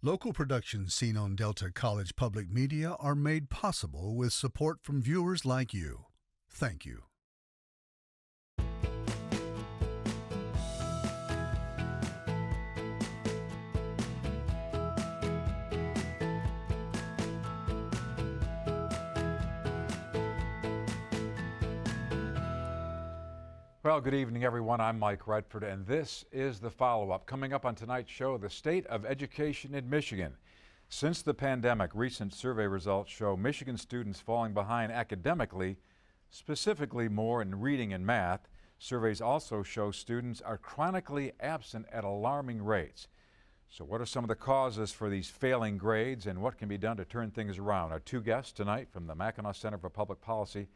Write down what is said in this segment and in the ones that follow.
Local productions seen on Delta College Public Media are made possible with support from viewers like you. Thank you. Well, good evening, everyone. I'm Mike Redford, and this is the follow-up. Coming up on tonight's show, the state of education in Michigan. Since the pandemic, recent survey results show Michigan students falling behind academically, specifically more in reading and math. Surveys also show students are chronically absent at alarming rates. So what are some of the causes for these failing grades, and what can be done to turn things around? Our two guests tonight from the Mackinac Center for Public Policy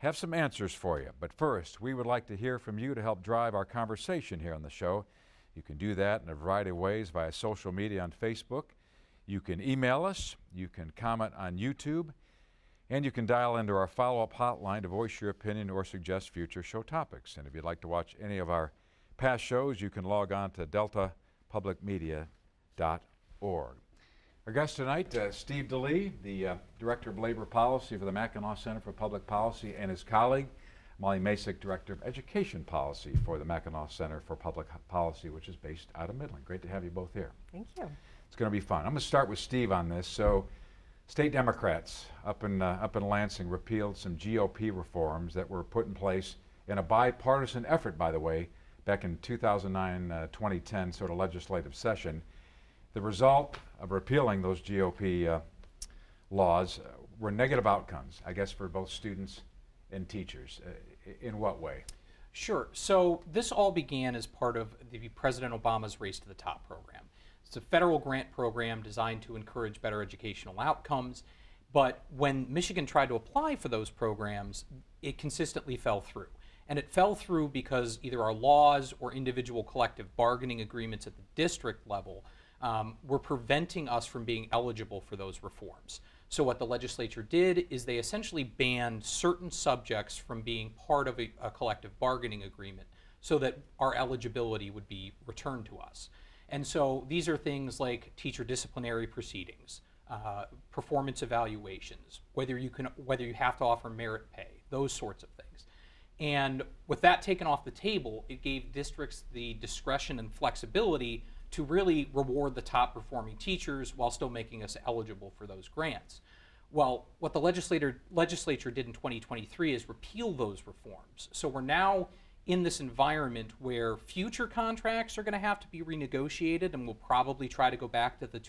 have some answers for you. But first, we would like to hear from you to help drive our conversation here on the show. You can do that in a variety of ways via social media on Facebook. You can email us, you can comment on YouTube, and you can dial into our follow-up hotline to voice your opinion or suggest future show topics. And if you'd like to watch any of our past shows, you can log on to deltapublicmedia.org. Our guest tonight, Steve Delie, the Director of Labor Policy for the Mackinac Center for Public Policy, and his colleague, Molly Macek, Director of Education Policy for the Mackinac Center for Public Policy, which is based out of Midland. Great to have you both here. Thank you. It's going to be fun. I'm going to start with Steve on this. So, state Democrats up in Lansing repealed some GOP reforms that were put in place in a bipartisan effort, by the way, back in 2009-2010 sort of legislative session. The result of repealing those GOP laws were negative outcomes, I guess, for both students and teachers. In what way? Sure. So this all began as part of the President Obama's Race to the Top program. It's a federal grant program designed to encourage better educational outcomes. But when Michigan tried to apply for those programs, it consistently fell through. And it fell through because either our laws or individual collective bargaining agreements at the district level were preventing us from being eligible for those reforms. So what the legislature did is they essentially banned certain subjects from being part of a collective bargaining agreement so that our eligibility would be returned to us. And so these are things like teacher disciplinary proceedings, performance evaluations, whether you have to offer merit pay, those sorts of things. And with that taken off the table, it gave districts the discretion and flexibility to really reward the top performing teachers while still making us eligible for those grants. Well, what the legislature did in 2023 is repeal those reforms. So we're now in this environment where future contracts are going to have to be renegotiated, and we'll probably try to go back to the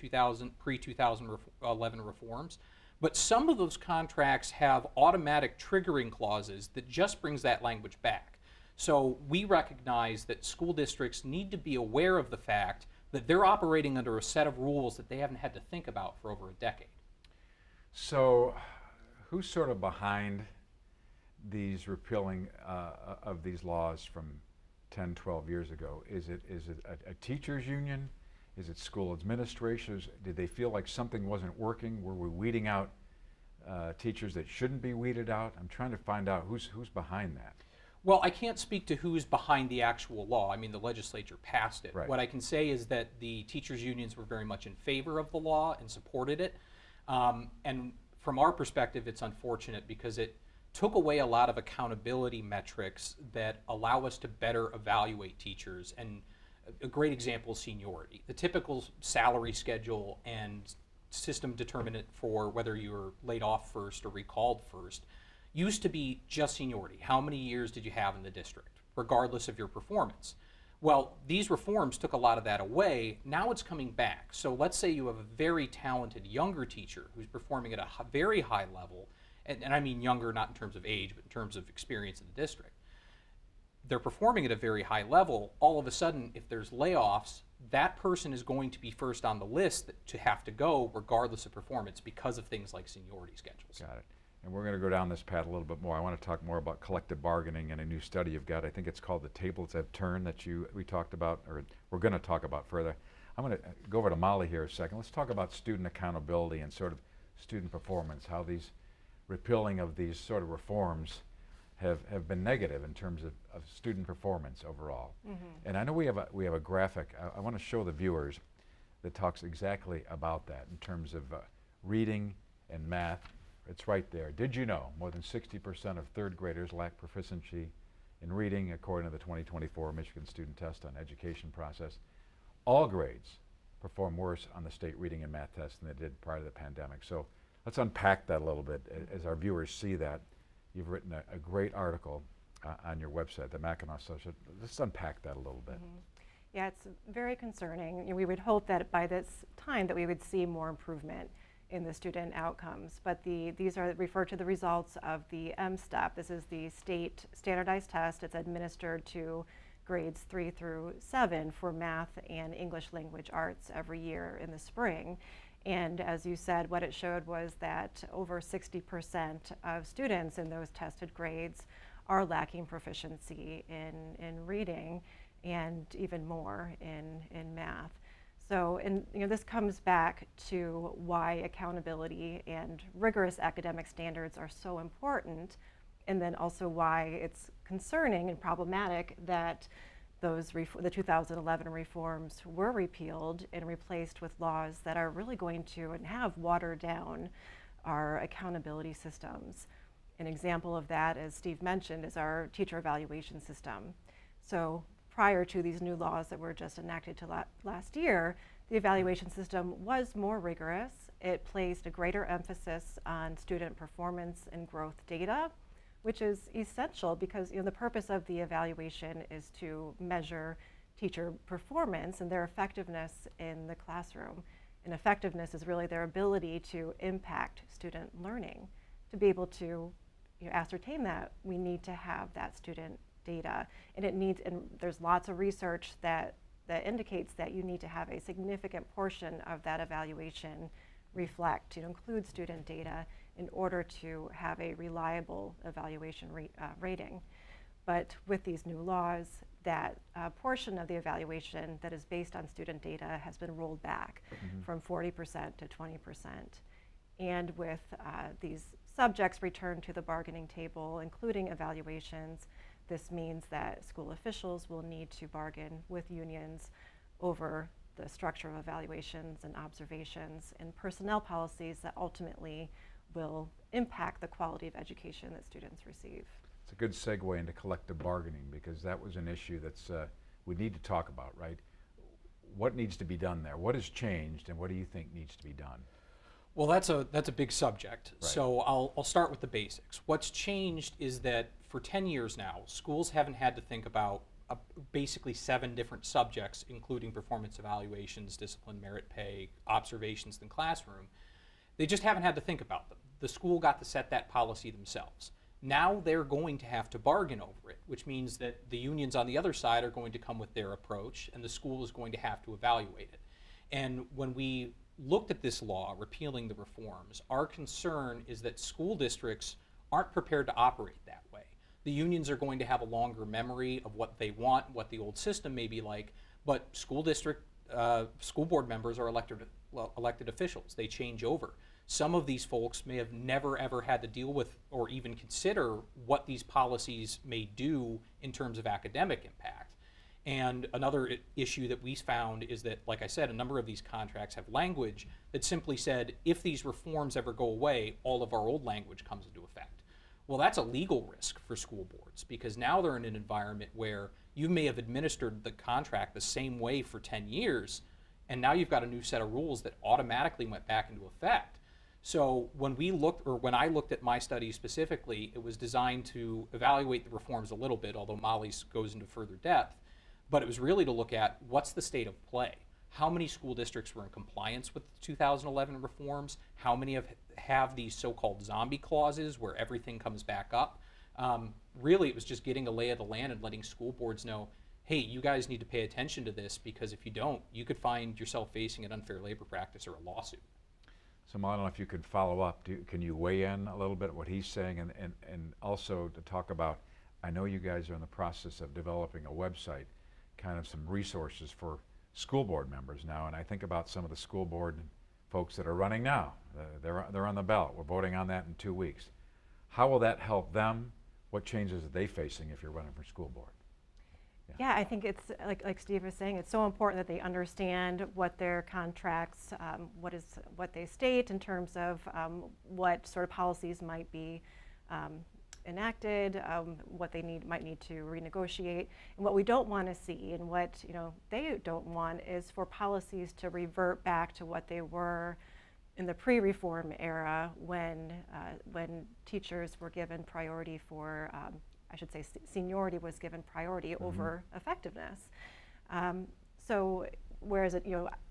pre-2011 reforms. But some of those contracts have automatic triggering clauses that just brings that language back. So we recognize that school districts need to be aware of the fact that they're operating under a set of rules that they haven't had to think about for over a decade. So who's sort of behind these repealing of these laws from 10, 12 years ago? Is it a teachers union? Is it school administrators? Did they feel like something wasn't working? Were we weeding out teachers that shouldn't be weeded out? I'm trying to find out who's behind that. Well, I can't speak to who's behind the actual law. I mean, the legislature passed it. Right. What I can say is that the teachers' unions were very much in favor of the law and supported it. And from our perspective, it's unfortunate because it took away a lot of accountability metrics that allow us to better evaluate teachers. And a great example is seniority. The typical salary schedule and system determinant for whether you were laid off first or recalled first used to be just seniority. How many years did you have in the district, regardless of your performance? Well, these reforms took a lot of that away. Now it's coming back. So let's say you have a very talented younger teacher who's performing at a very high level, and I mean younger not in terms of age, but in terms of experience in the district. They're performing at a very high level. All of a sudden, if there's layoffs, that person is going to be first on the list to have to go regardless of performance because of things like seniority schedules. Got it. And we're going to go down this path a little bit more. I want to talk more about collective bargaining and a new study you've got. I think it's called The Tables Have Turned that we talked about, or we're going to talk about further. I'm going to go over to Molly here a second. Let's talk about student accountability and sort of student performance, how these repealing of these sort of reforms have been negative in terms of student performance overall. Mm-hmm. And I know we have a graphic. I want to show the viewers. that talks exactly about that in terms of reading and math. It's right there. Did you know more than 60% of third graders lack proficiency in reading, according to the 2024 Michigan Student Test on Education Process? All grades perform worse on the state reading and math test than they did prior to the pandemic. So let's unpack that a little bit as our viewers see that. You've written a great article on your website, the Mackinac Associate. Let's unpack that a little bit. Yeah, it's very concerning. We would hope that by this time that we would see more improvement in the student outcomes. But these are referred to the results of the M-STEP. This is the state standardized test. It's administered to grades 3 through 7 for math and English language arts every year in the spring. And as you said, what it showed was that over 60% of students in those tested grades are lacking proficiency in reading, and even more in math. So, and this comes back to why accountability and rigorous academic standards are so important, and then also why it's concerning and problematic that the 2011 reforms were repealed and replaced with laws that are really going to and have watered down our accountability systems. An example of that, as Steve mentioned, is our teacher evaluation system. So prior to these new laws that were just enacted to last year, the evaluation system was more rigorous. It placed a greater emphasis on student performance and growth data, which is essential because the purpose of the evaluation is to measure teacher performance and their effectiveness in the classroom. And effectiveness is really their ability to impact student learning. To be able to ascertain that, we need to have that student data. And there's lots of research that indicates that you need to have a significant portion of that evaluation reflect, to include student data in order to have a reliable evaluation rating. But with these new laws, that portion of the evaluation that is based on student data has been rolled back from 40% to 20%. And with these subjects returned to the bargaining table, including evaluations, this means that school officials will need to bargain with unions over the structure of evaluations and observations and personnel policies that ultimately will impact the quality of education that students receive. It's a good segue into collective bargaining, because that was an issue that's we need to talk about, right? What needs to be done there? What has changed, and what do you think needs to be done? Well, that's a big subject. Right. So I'll start with the basics. What's changed is that for 10 years now, schools haven't had to think about basically 7 different subjects, including performance evaluations, discipline, merit pay, observations in the classroom. They just haven't had to think about them. The school got to set that policy themselves. Now they're going to have to bargain over it, which means that the unions on the other side are going to come with their approach, and the school is going to have to evaluate it. And when we looked at this law, repealing the reforms, our concern is that school districts aren't prepared to operate that way. The unions are going to have a longer memory of what they want, what the old system may be like, but school board members are elected officials. They change over. Some of these folks may have never ever had to deal with or even consider what these policies may do in terms of academic impact. And another issue that we found is that, like I said, a number of these contracts have language that simply said, if these reforms ever go away, all of our old language comes into effect. Well, that's a legal risk for school boards, because now they're in an environment where you may have administered the contract the same way for 10 years, and now you've got a new set of rules that automatically went back into effect. So when I looked at my study specifically, it was designed to evaluate the reforms a little bit, although Molly's goes into further depth. But it was really to look at what's the state of play. How many school districts were in compliance with the 2011 reforms? How many have these so-called zombie clauses where everything comes back up? Really, it was just getting a lay of the land and letting school boards know, hey, you guys need to pay attention to this, because if you don't, you could find yourself facing an unfair labor practice or a lawsuit. So, Molly, I don't know if you could follow up. Can you weigh in a little bit what he's saying, and also to talk about, I know you guys are in the process of developing a website, kind of some resources for school board members now, and I think about some of the school board folks that are running now. They're on the ballot. We're voting on that in 2 weeks. How will that help them? What changes are they facing if you're running for school board? Yeah, I think it's like Steve was saying, it's so important that they understand what their contracts, what they state in terms of what sort of policies might be enacted, what they might need to renegotiate, and what we don't want to see, and what they don't want is for policies to revert back to what they were in the pre-reform era when teachers were given priority for. I should say seniority was given priority over effectiveness. So whereas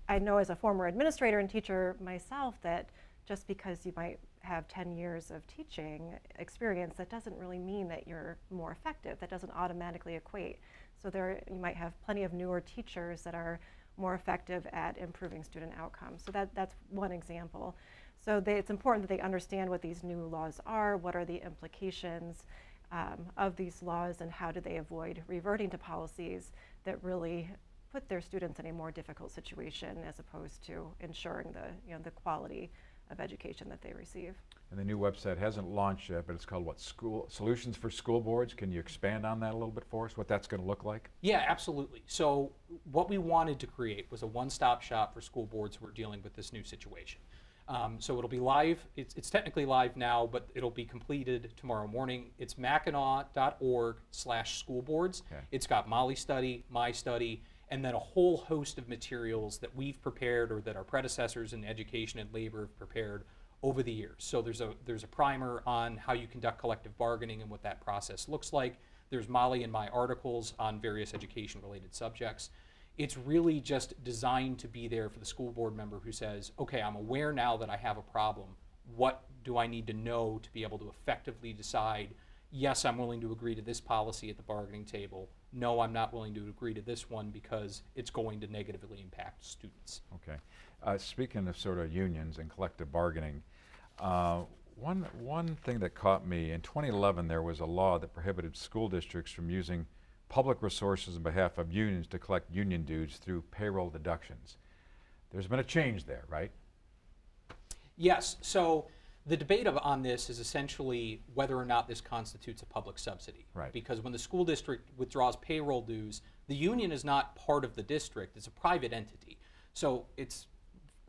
I know as a former administrator and teacher myself that just because you might have 10 years of teaching experience, that doesn't really mean that you're more effective. That doesn't automatically equate. So you might have plenty of newer teachers that are more effective at improving student outcomes. So that's one example. So it's important that they understand what these new laws are, what are the implications of these laws, and how do they avoid reverting to policies that really put their students in a more difficult situation as opposed to ensuring the quality of education that they receive. And the new website hasn't launched yet, but it's called what? Solutions for School Boards. Can you expand on that a little bit for us, what that's going to look like? Yeah, absolutely. So what we wanted to create was a one-stop shop for school boards who are dealing with this new situation. So it'll be live. It's technically live now, but it'll be completed tomorrow morning. It's mackinac.org/schoolboards. Okay. It's got Molly's study, my study, and then a whole host of materials that we've prepared or that our predecessors in education and labor have prepared over the years. So there's a primer on how you conduct collective bargaining and what that process looks like. There's Molly and my articles on various education-related subjects. It's really just designed to be there for the school board member who says, okay, I'm aware now that I have a problem. What do I need to know to be able to effectively decide, yes, I'm willing to agree to this policy at the bargaining table. No, I'm not willing to agree to this one because it's going to negatively impact students. Okay. Speaking of sort of unions and collective bargaining, one thing that caught me, in 2011 there was a law that prohibited school districts from using public resources on behalf of unions to collect union dues through payroll deductions. There's been a change there, right? Yes. So the debate on this is essentially whether or not this constitutes a public subsidy. Right. Because when the school district withdraws payroll dues, the union is not part of the district. It's a private entity. So it's,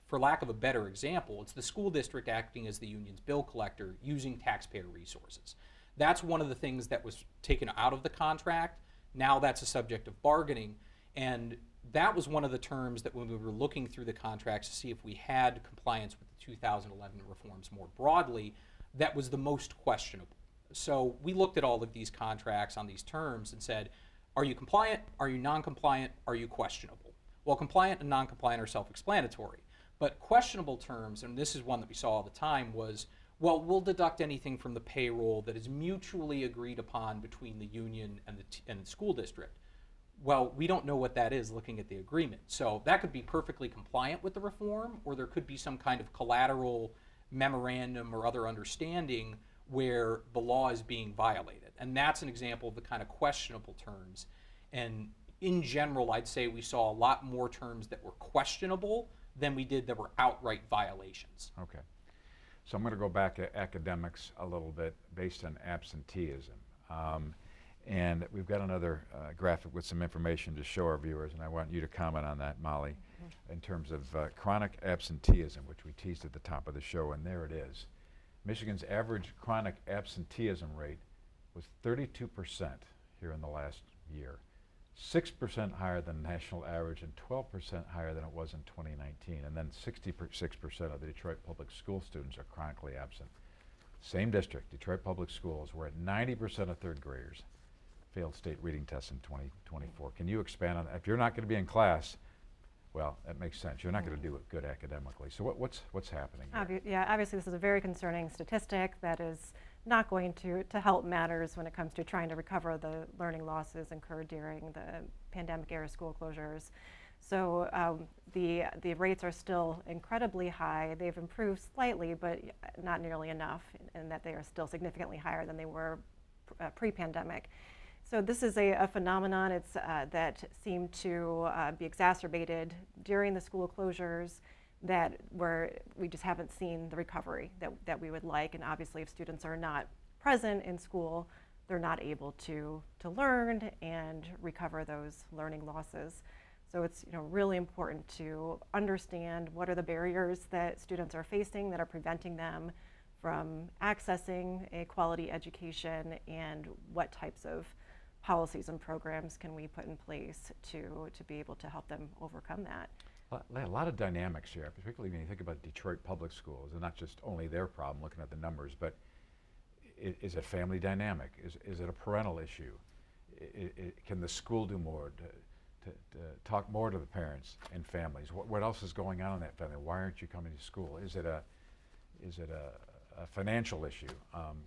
for lack of a better example, it's the school district acting as the union's bill collector using taxpayer resources. That's one of the things that was taken out of the contract. Now that's a subject of bargaining, and that was one of the terms that when we were looking through the contracts to see if we had compliance with the 2011 reforms more broadly, that was the most questionable. So we looked at all of these contracts on these terms and said, are you compliant? Are you non-compliant? Are you questionable? Well, compliant and non-compliant are self-explanatory, but questionable terms, and this is one that we saw all the time, was, well, we'll deduct anything from the payroll that is mutually agreed upon between the union and the school district. Well, we don't know what that is looking at the agreement. So that could be perfectly compliant with the reform, or there could be some kind of collateral memorandum or other understanding where the law is being violated. And that's an example of the kind of questionable terms. And in general, I'd say we saw a lot more terms that were questionable than we did that were outright violations. Okay. So I'm going to go back to academics a little bit based on absenteeism. And we've got another graphic with some information to show our viewers, and I want you to comment on that, Molly, in terms of chronic absenteeism, which we teased at the top of the show, and there it is. Michigan's average chronic absenteeism rate was 32% here in the last year, 6% higher than the national average and 12% higher than it was in 2019. And then 66% of the Detroit public school students are chronically absent. Same district, Detroit Public Schools, we're at 90% of third graders failed state reading tests in 2024. Can you expand on that? If you're not going to be in class, well, that makes sense. You're not going to do it good academically. So what's happening here? Yeah, obviously this is a very concerning statistic that is not going to help matters when it comes to trying to recover the learning losses incurred during the pandemic-era school closures. So the rates are still incredibly high. They've improved slightly, but not nearly enough, in that they are still significantly higher than they were pre-pandemic. So this is a phenomenon that seemed to be exacerbated during the school closures, where we just haven't seen the recovery that we would like. And obviously if students are not present in school, they're not able to learn and recover those learning losses. So it's really important to understand what are the barriers that students are facing that are preventing them from accessing a quality education, and what types of policies and programs can we put in place to be able to help them overcome that. A lot of dynamics here, particularly when you think about Detroit public schools, and not just only their problem, looking at the numbers, but is it family dynamic? Is it a parental issue? Can the school do more to talk more to the parents and families? What else is going on in that family? Why aren't you coming to school? Is it a financial issue?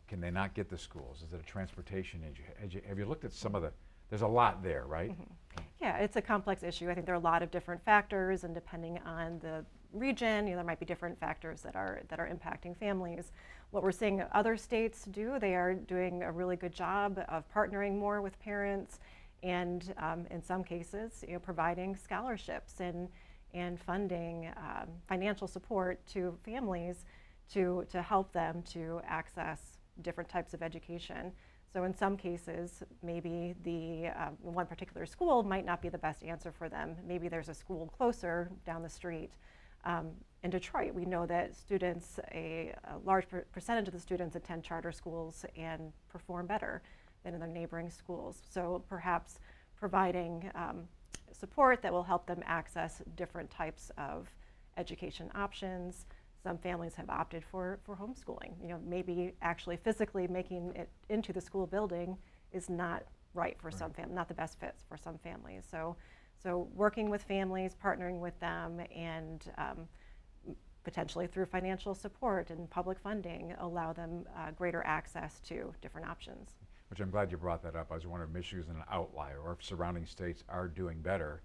Can they not get to schools? Is it a transportation issue? Have you looked at some of the, there's a lot there, right? Mm-hmm. Yeah, it's a complex issue. I think there are a lot of different factors, and depending on the region, there might be different factors that are impacting families. What we're seeing other states do, they are doing a really good job of partnering more with parents, and in some cases, providing scholarships and funding, financial support to families to help them to access different types of education. So in some cases, maybe the one particular school might not be the best answer for them. Maybe there's a school closer down the street. In Detroit, we know that students, a large percentage of the students attend charter schools and perform better than in their neighboring schools. So perhaps providing support that will help them access different types of education options. Some families have opted for homeschooling. Maybe actually physically making it into the school building is not right for some families, not the best fit for some families. So working with families, partnering with them, and potentially through financial support and public funding, allow them greater access to different options. Which I'm glad you brought that up. I was wondering if Michigan's an outlier, or if surrounding states are doing better.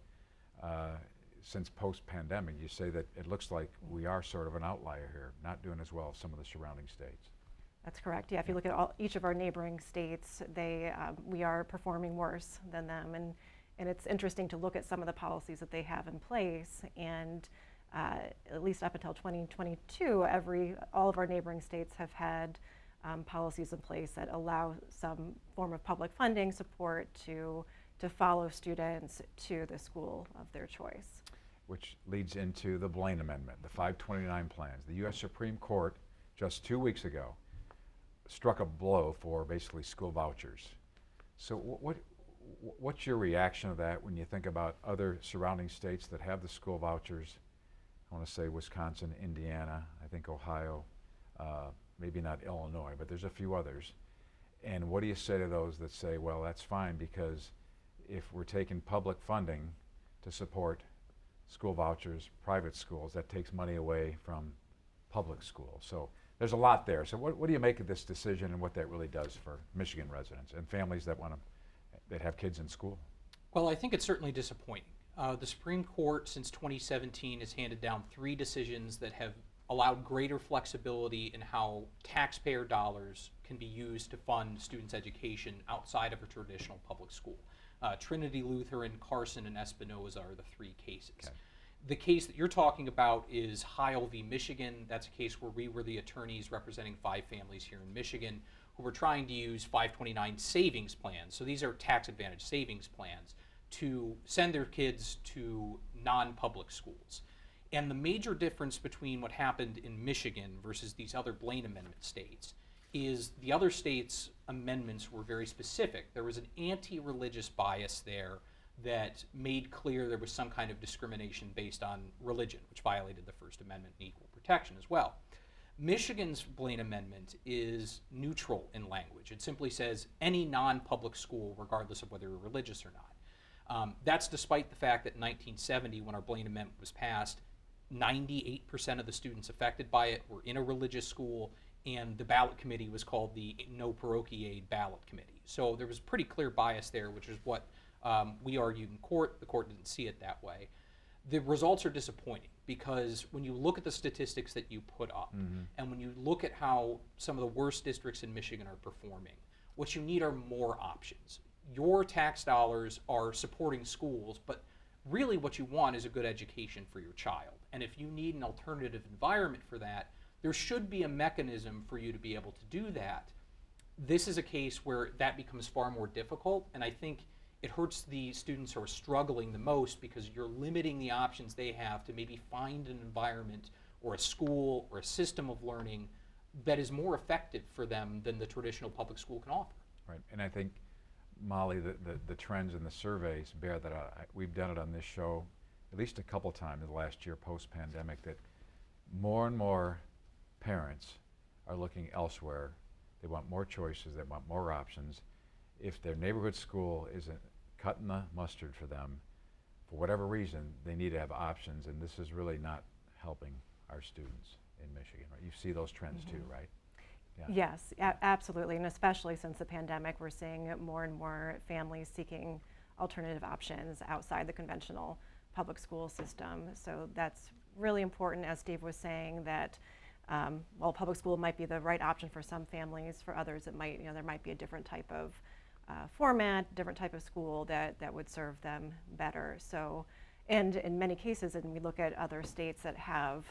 Since post-pandemic, you say that it looks like we are sort of an outlier here, not doing as well as some of the surrounding states. That's correct. Yeah, if you look at each of our neighboring states, we are performing worse than them, and it's interesting to look at some of the policies that they have in place. And at least up until 2022, all of our neighboring states have had policies in place that allow some form of public funding support to follow students to the school of their choice. Which leads into the Blaine Amendment, the 529 plans. The U.S. Supreme Court, just 2 weeks ago, struck a blow for basically school vouchers. So what's your reaction to that when you think about other surrounding states that have the school vouchers? I want to say Wisconsin, Indiana, I think Ohio, maybe not Illinois, but there's a few others. And what do you say to those that say, well, that's fine, because if we're taking public funding to support school vouchers, private schools, that takes money away from public schools. So there's a lot there. So what do you make of this decision, and what that really does for Michigan residents and families that have kids in school? Well, I think it's certainly disappointing. The Supreme Court since 2017 has handed down 3 decisions that have allowed greater flexibility in how taxpayer dollars can be used to fund students' education outside of a traditional public school. Trinity Lutheran, Carson, and Espinoza are the 3 cases. Okay. The case that you're talking about is Heil v. Michigan. That's a case where we were the attorneys representing 5 families here in Michigan who were trying to use 529 savings plans. So these are tax advantage savings plans to send their kids to non-public schools. And the major difference between what happened in Michigan versus these other Blaine Amendment states is the other states' amendments were very specific. There was an anti-religious bias there that made clear there was some kind of discrimination based on religion, which violated the First Amendment and equal protection as well. Michigan's Blaine Amendment is neutral in language. It simply says any non-public school, regardless of whether you're religious or not. That's despite the fact that in 1970, when our Blaine Amendment was passed, 98% of the students affected by it were in a religious school, and the ballot committee was called the No Parochiae Ballot Committee. So there was pretty clear bias there, which is what we argued in court. The court didn't see it that way. The results are disappointing, because when you look at the statistics that you put up, and when you look at how some of the worst districts in Michigan are performing, what you need are more options. Your tax dollars are supporting schools, but really what you want is a good education for your child. And if you need an alternative environment for that, there should be a mechanism for you to be able to do that. This is a case where that becomes far more difficult, and I think it hurts the students who are struggling the most because you're limiting the options they have to maybe find an environment or a school or a system of learning that is more effective for them than the traditional public school can offer. Right, and I think, Molly, the trends in the surveys bear that out. We've done it on this show at least a couple times in the last year post-pandemic, that more and more parents are looking elsewhere. They want more choices, they want more options. If their neighborhood school isn't cutting the mustard for them, for whatever reason, they need to have options, and this is really not helping our students in Michigan, right? You see those trends too, right? Yeah. Yes, absolutely, and especially since the pandemic, we're seeing more and more families seeking alternative options outside the conventional public school system. So that's really important, as Steve was saying, that while public school might be the right option for some families, for others it might, there might be a different type of format, different type of school that would serve them better. So, and in many cases, and we look at other states that have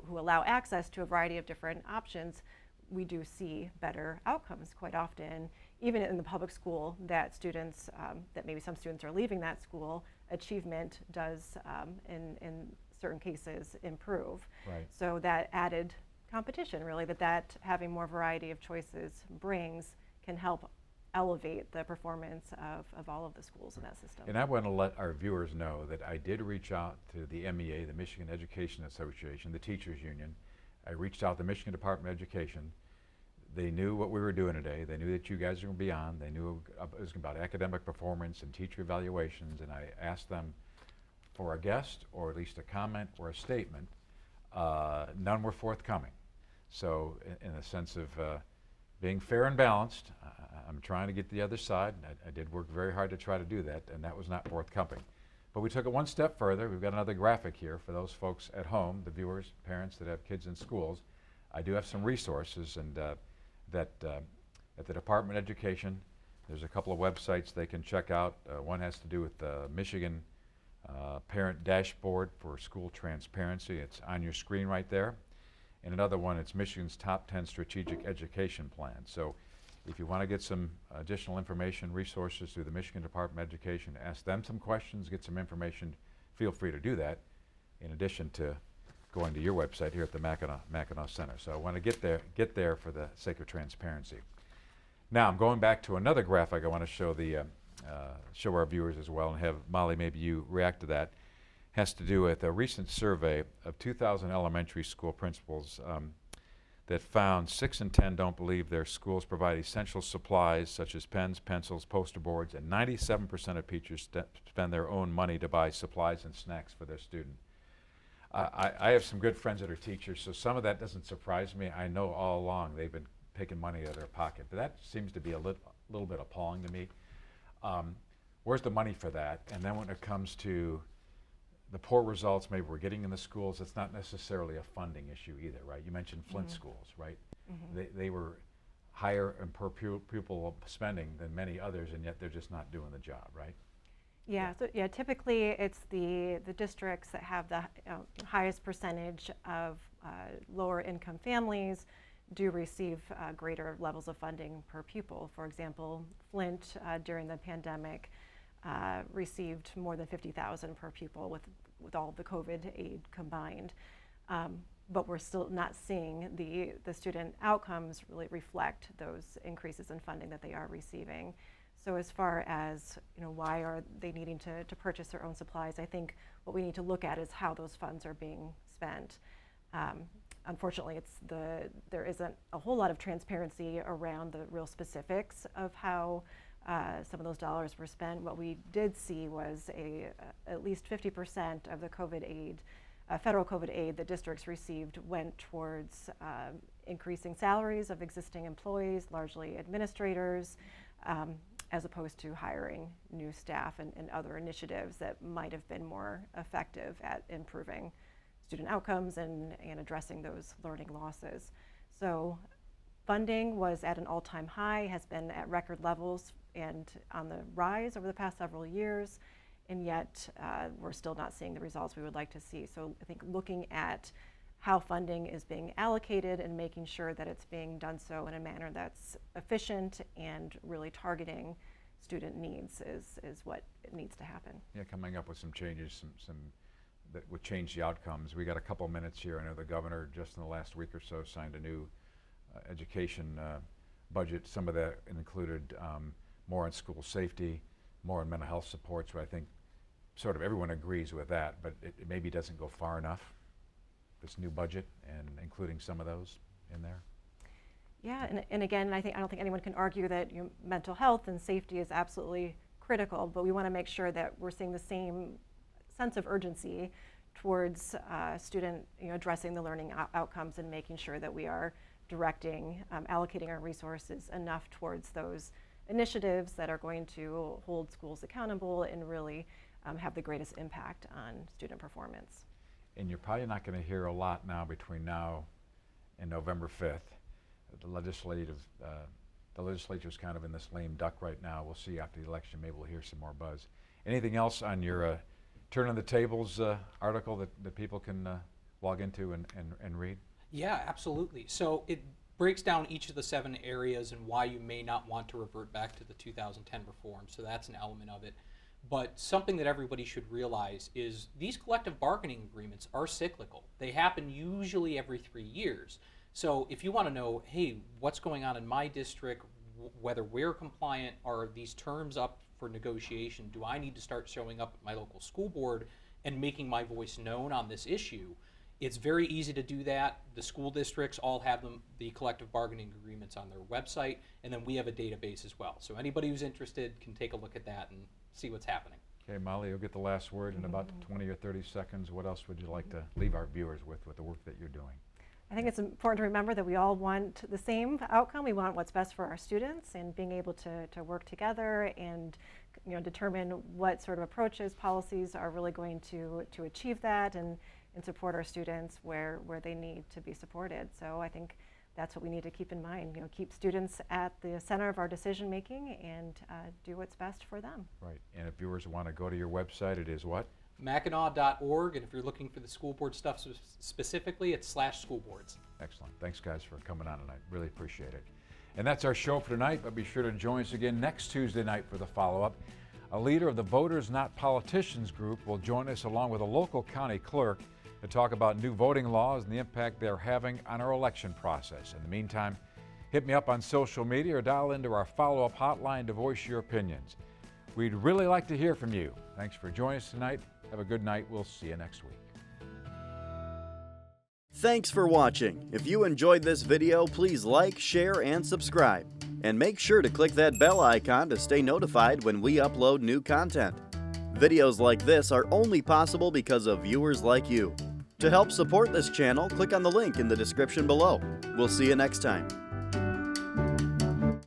who allow access to a variety of different options, we do see better outcomes quite often, even in the public school, that students, that maybe some students are leaving that school, achievement does, in certain cases, improve. Right. So that added competition, really, that having more variety of choices brings, can help elevate the performance of all of the schools in that system. And I want to let our viewers know that I did reach out to the MEA, the Michigan Education Association, the teachers union. I reached out to the Michigan Department of Education. They knew what we were doing today. They knew that you guys were going to be on. They knew it was about academic performance and teacher evaluations, and I asked them for a guest, or at least a comment or a statement. None were forthcoming. So in a sense of being fair and balanced, I'm trying to get the other side. I did work very hard to try to do that, and that was not forthcoming. But we took it one step further. We've got another graphic here for those folks at home, the viewers, parents that have kids in schools. I do have some resources, and that at the Department of Education, there's a couple of websites they can check out. One has to do with the Michigan Parent Dashboard for School Transparency. It's on your screen right there. And another one, it's Michigan's Top 10 Strategic Education Plan. So if you want to get some additional information, resources through the Michigan Department of Education, ask them some questions, get some information, feel free to do that, in addition to going to your website here at the Mackinac Center. So I want to get there for the sake of transparency. Now I'm going back to another graphic I want to show show our viewers as well, and have Molly, maybe you react to that. Has to do with a recent survey of 2,000 elementary school principals that found 6 in 10 don't believe their schools provide essential supplies such as pens, pencils, poster boards, and 97% of teachers spend their own money to buy supplies and snacks for their student. I have some good friends that are teachers, so some of that doesn't surprise me. I know all along they've been taking money out of their pocket, but that seems to be a little bit appalling to me. Where's the money for that? And then when it comes to the poor results maybe we're getting in the schools, it's not necessarily a funding issue either, right? You mentioned Flint schools, right? They were higher in per pupil spending than many others, and yet they're just not doing the job, right? Yeah, so yeah, typically it's the districts that have the highest percentage of lower income families do receive greater levels of funding per pupil. For example, Flint during the pandemic received more than $50,000 per pupil with all the COVID aid combined. But we're still not seeing the student outcomes really reflect those increases in funding that they are receiving. So as far as why are they needing to purchase their own supplies, I think what we need to look at is how those funds are being spent. Unfortunately, there isn't a whole lot of transparency around the real specifics of how some of those dollars were spent. What we did see was at least 50% of the COVID aid, federal COVID aid that districts received went towards increasing salaries of existing employees, largely administrators, as opposed to hiring new staff and other initiatives that might have been more effective at improving student outcomes and addressing those learning losses. So funding was at an all-time high, has been at record levels and on the rise over the past several years, and yet we're still not seeing the results we would like to see. So I think looking at how funding is being allocated and making sure that it's being done so in a manner that's efficient and really targeting student needs is what needs to happen. Yeah, coming up with some changes, some that would change the outcomes. We got a couple minutes here. I know the governor just in the last week or so signed a new education budget. Some of that included more on school safety, more on mental health supports, but I think sort of everyone agrees with that, but it maybe doesn't go far enough, this new budget, and including some of those in there. Yeah, and again, I don't think anyone can argue that mental health and safety is absolutely critical, but we want to make sure that we're seeing the same sense of urgency towards student, addressing the learning outcomes and making sure that we are directing, allocating our resources enough towards those initiatives that are going to hold schools accountable and really have the greatest impact on student performance. And you're probably not going to hear a lot now between now and November 5th. The legislature's kind of in this lame duck right now. We'll see after the election. Maybe we'll hear some more buzz. Anything else on your Turn on the Tables article that people can log into and read? Yeah, absolutely. So it breaks down each of the 7 areas and why you may not want to revert back to the 2010 reform. So that's an element of it. But something that everybody should realize is these collective bargaining agreements are cyclical. They happen usually every 3 years. So if you want to know, hey, what's going on in my district, whether we're compliant, are these terms up for negotiation, do I need to start showing up at my local school board and making my voice known on this issue? It's very easy to do that. The school districts all have the collective bargaining agreements on their website, and then we have a database as well. So anybody who's interested can take a look at that and see what's happening. Okay, Molly, you'll get the last word in about 20 or 30 seconds. What else would you like to leave our viewers with the work that you're doing? I think it's important to remember that we all want the same outcome. We want what's best for our students, and being able to work together and determine what sort of approaches, policies are really going to achieve that and support our students where they need to be supported. So I think that's what we need to keep in mind. Keep students at the center of our decision making and do what's best for them. Right. And if viewers want to go to your website, it is what? Mackinac.org, and if you're looking for the school board stuff specifically, it's /schoolboards. Excellent. Thanks, guys, for coming on tonight. Really appreciate it. And that's our show for tonight, but be sure to join us again next Tuesday night for the follow-up. A leader of the Voters Not Politicians group will join us along with a local county clerk to talk about new voting laws and the impact they're having on our election process. In the meantime, hit me up on social media or dial into our follow-up hotline to voice your opinions. We'd really like to hear from you. Thanks for joining us tonight. Have a good night. We'll see you next week. Thanks for watching. If you enjoyed this video, please like, share, and subscribe. And make sure to click that bell icon to stay notified when we upload new content. Videos like this are only possible because of viewers like you. To help support this channel, click on the link in the description below. We'll see you next time.